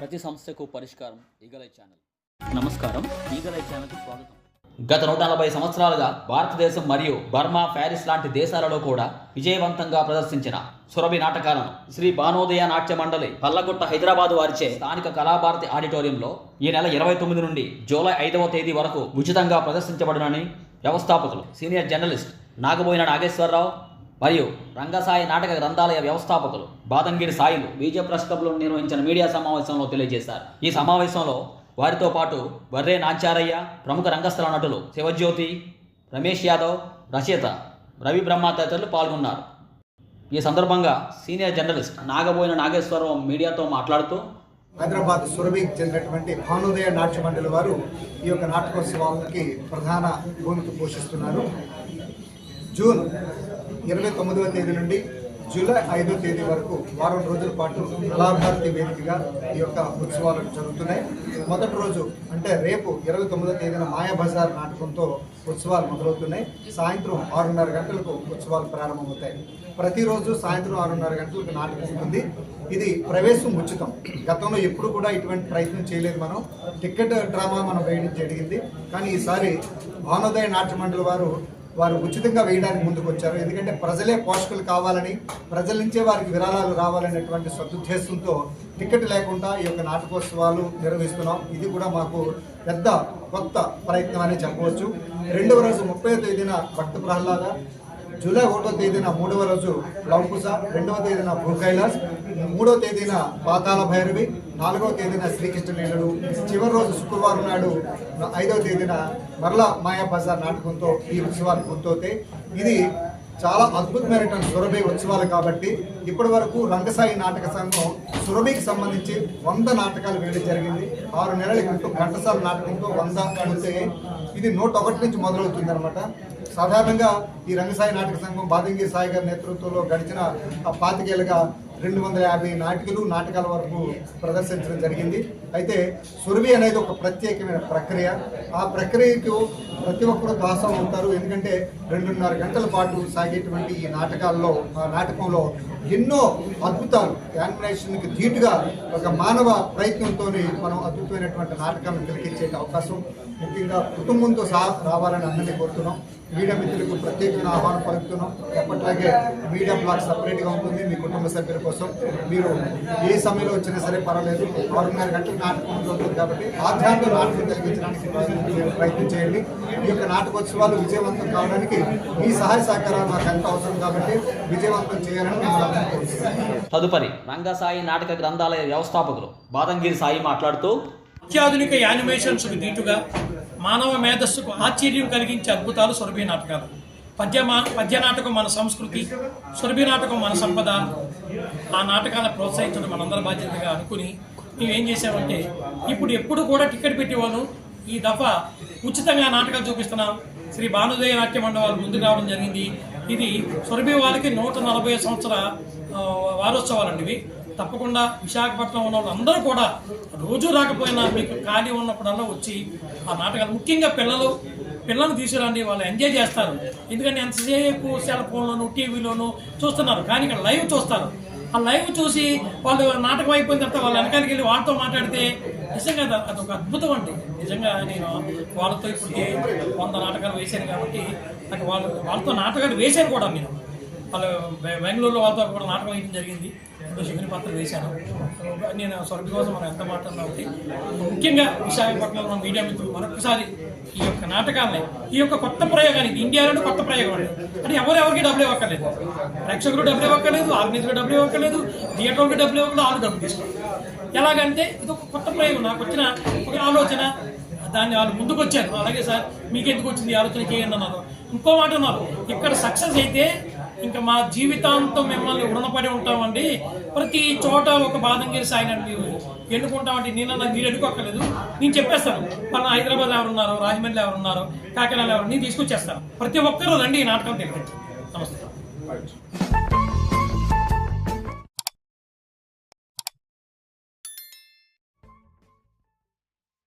ప్రతి సమస్యకు పరిష్కారం ఈగలై ఛానల్. నమస్కారం, ఈగలై ఛానల్కి స్వాగతం. గత 140 సంవత్సరాలుగా భారతదేశం మరియు బర్మా, ప్యారిస్ లాంటి దేశాలలో కూడా విజయవంతంగా ప్రదర్శించిన సురభి నాటకాలను శ్రీ భానోదయ నాట్య మండలి పల్లగుట్ట హైదరాబాద్ వారిచే స్థానిక కళాభారతి ఆడిటోరియంలో ఈ నెల 29 నుండి జూలై 5వ తేదీ వరకు ఉచితంగా ప్రదర్శించబడునని వ్యవస్థాపకులు సీనియర్ జర్నలిస్ట్ నాగబోయిన నాగేశ్వరరావు మరియు రంగసాయి నాటక గ్రంథాలయ వ్యవస్థాపకులు బాదంగిరి సాయిలు బీజే ప్రెస్ క్లబ్లో నిర్వహించిన మీడియా సమావేశంలో తెలియజేశారు. ఈ సమావేశంలో వారితో పాటు వర్రే నాంచారయ్య, ప్రముఖ రంగస్థల నటులు శివజ్యోతి, రమేష్ యాదవ్, రచయిత రవి బ్రహ్మ తదితరులు పాల్గొన్నారు. ఈ సందర్భంగా సీనియర్ జర్నలిస్ట్ నాగబోయిన నాగేశ్వరరావు మీడియాతో మాట్లాడుతూ, హైదరాబాద్ సురభికి చెందినటువంటి భానోదయ నాట్య మండలి వారు ఈ యొక్క నాటకోత్సవాలకి ప్రధాన భూమిక పోషిస్తున్నారు. జూన్ 29వ తేదీ నుండి జూలై 5వ తేదీ వరకు వారం రోజుల పాటు కళాభారతి వేదికగా ఈ యొక్క ఉత్సవాలు జరుగుతున్నాయి. మొదటి రోజు అంటే రేపు 29వ తేదీన మాయాబజార్ నాటకంతో ఉత్సవాలు మొదలవుతున్నాయి. సాయంత్రం 6:30 గంటలకు ఉత్సవాలు ప్రారంభమవుతాయి. ప్రతిరోజు సాయంత్రం 6:30 గంటలకు నాటకం ఉంటుంది. ఇది ప్రవేశం ఉచితం. గతంలో ఎప్పుడు కూడా ఇటువంటి ప్రయత్నం చేయలేదు. మనం టికెట్ డ్రామా మనం వేయడం జరిగింది. కానీ ఈసారి భానోదయ నాట్య మండలి వారు ఉచితంగా వేయడానికి ముందుకు వచ్చారు. ఎందుకంటే ప్రజలే పోషకులు కావాలని, ప్రజల నుంచే వారికి విరాళాలు రావాలనేటువంటి సదుద్దేశంతో టికెట్ లేకుండా ఈ యొక్క నాటకోత్సవాలు నిర్వహిస్తున్నాం. ఇది కూడా మాకు పెద్ద కొత్త ప్రయత్నం అని చెప్పవచ్చు. రెండవ రోజు 30వ తేదీన భక్త ప్రహ్లాద, జూలై 1వ తేదీన 3వ రోజు లవకుశ, 2వ తేదీన భూకైలాస్, 3వ తేదీన పాతాళ భైరవి, 4వ తేదీన శ్రీకృష్ణ లీలలు, చివరి రోజు శుక్రవారం నాడు 5వ తేదీన మరలా మాయాబజార్ నాటకంతో ఈ ఉత్సవాలు పూర్తవుతాయి. ఇది చాలా అద్భుతమైనటువంటి సురభి ఉత్సవాలు కాబట్టి ఇప్పటి వరకు రంగసాయి నాటక సంఘం సురభికి సంబంధించి 100 నాటకాలు వేయడం జరిగింది. 6 నెలల క్రితం ఘంటసాల నాటకంతో 100 పూర్తయ్యాయి. ఇది 101 నుంచి మొదలవుతుంది అనమాట. సాధారణంగా ఈ రంగసాయి నాటక సంఘం బాదంగిరి సాయి గారి నేతృత్వంలో గడిచిన 25 ఏళ్ళుగా 250 నాటకాల వరకు ప్రదర్శించడం జరిగింది. అయితే సురభి అనేది ఒక ప్రత్యేకమైన ప్రక్రియ. ఆ ప్రక్రియకు ప్రతి ఒక్కరూ దాసం ఉంటారు. ఎందుకంటే 2:30 గంటల పాటు సాగేటువంటి ఈ నాటకంలో ఎన్నో అద్భుతాలు, యానిమేషన్కి ధీటుగా ఒక మానవ ప్రయత్నంతో మనం అద్భుతమైనటువంటి నాటకాలను తిలకించే అవకాశం ముఖ్యంగా కుటుంబంతో సహా రావాలని అందరినీ కోరుతున్నాం. మీడియా మిత్రులకు ప్రత్యేకమైన ఆహ్వానం పలుకుతున్నాం. ఎప్పటిలాగే మీడియా బ్లాగ్ సపరేట్గా ఉంటుంది. మీ కుటుంబ సభ్యుల కోసం మీరు ఏ సమయంలో వచ్చినా సరే పర్వాలేదు. 6:30 గంటల నాటకం ఉంటుంది కాబట్టి ఆధ్యాత్మిక నాటకం కలిగించడానికి ప్రయత్నం చేయండి. ఈ యొక్క నాటకోత్సవాలు విజయవంతం కావడానికి మీ సహాయ సహకారాలు మాకు ఎంత అవసరం కాబట్టి విజయవంతం చేయాలని మేము కోరుతున్నాం. తదుపరి రంగసాయి నాటక గ్రంథాలయ వ్యవస్థాపకులు బాదంగిరి సాయి మాట్లాడుతూ, అత్యాధునిక యానిమేషన్స్కు దీటుగా మానవ మేధస్సుకు ఆశ్చర్యం కలిగించే అద్భుతాలు సురభి నాటకాలు. పద్య నాటకం మన సంస్కృతి, సురభి నాటకం మన సంపద. ఆ నాటకాలను ప్రోత్సహించడం మనందరి బాధ్యతగా అనుకుని మేమేం చేసామంటే, ఎప్పుడు కూడా టికెట్ పెట్టేవాళ్ళు ఈ దఫా ఉచితంగా నాటకాలు చూపిస్తున్నాం. శ్రీ భానోదయ నాట్య మండలి వాళ్ళు ముందుకు రావడం జరిగింది. ఇది సురభి వాళ్ళకి 140 సంవత్సర వారోత్సవాలండి ఇవి. తప్పకుండా విశాఖపట్నం ఉన్న వాళ్ళందరూ కూడా రోజు రాకపోయినా మీకు ఖాళీ ఉన్నప్పుడల్లా వచ్చి ఆ నాటకాలు, ముఖ్యంగా పిల్లలు తీసుకురండి. వాళ్ళు ఎంజాయ్ చేస్తారు. ఎందుకంటే ఎంతసేపు సెల్ ఫోన్లోను టీవీలోను చూస్తున్నారు, కానీ ఇక్కడ లైవ్ చూస్తారు. ఆ లైవ్ చూసి వాళ్ళు నాటకం అయిపోయిన తర్వాత వాళ్ళ వెనకాలకి వెళ్ళి వాళ్ళతో మాట్లాడితే నిజంగా అదొక అద్భుతం అండి. నిజంగా నేను వాళ్ళతో ఇప్పటికే 100 నాటకాలు వేశాను కాబట్టి నాకు వాళ్ళతో నాటకాలు వేశాను కూడా. వాళ్ళు బెంగళూరులో వాళ్ళతో కూడా నాటకం వేయడం జరిగింది. శిఖరి పాత్ర వేశాను. నేను సురభి కోసం మనం ఎంత మాట్లాడినా ఒకటి. ముఖ్యంగా విశాఖపట్నంలో మన మీడియా మిత్రులు మరొకసారి ఈ యొక్క నాటకాలని, ఈ యొక్క కొత్త ప్రయోగానికి, ఇండియాలోనే కొత్త ప్రయోగం అండి. అంటే ఎవరికి డబ్బులు ఇవ్వక్కర్లేదు, ప్రేక్షకులు డబ్బులు ఇవ్వక్కర్లేదు, ఆర్గనైజర్లు డబ్బులు ఇవ్వక్కర్లేదు, థియేటర్కి డబ్బులు ఇవ్వకుండా వాళ్ళు డబ్బులు తీసుకోవాలి. ఎలాగంటే ఇది ఒక కొత్త ప్రయోగం. నాకు వచ్చిన ఒక ఆలోచన, దాన్ని వాళ్ళు ముందుకు వచ్చారు. అలాగే సార్ మీకెందుకు వచ్చింది ఆలోచన చేయండి అన్నారు. ఇంకో మాట అన్నారు, ఇక్కడ సక్సెస్ అయితే ఇంకా మా జీవితాంతం మిమ్మల్ని రుణపడి ఉంటామండి. ప్రతి చోట ఒక బాదంగిరి సాయినండి ఎన్నుకుంటామంటే మీరు ఎన్నుకోక్కర్లేదు, నేను చెప్పేస్తాను. మన హైదరాబాద్ ఎవరున్నారు, రాజమండ్రి ఎవరున్నారు, కాకినాడ ఎవరు, నేను తీసుకొచ్చేస్తాను. ప్రతి ఒక్కరూ రండి ఈ నాటకం తెలియదు. నమస్తే.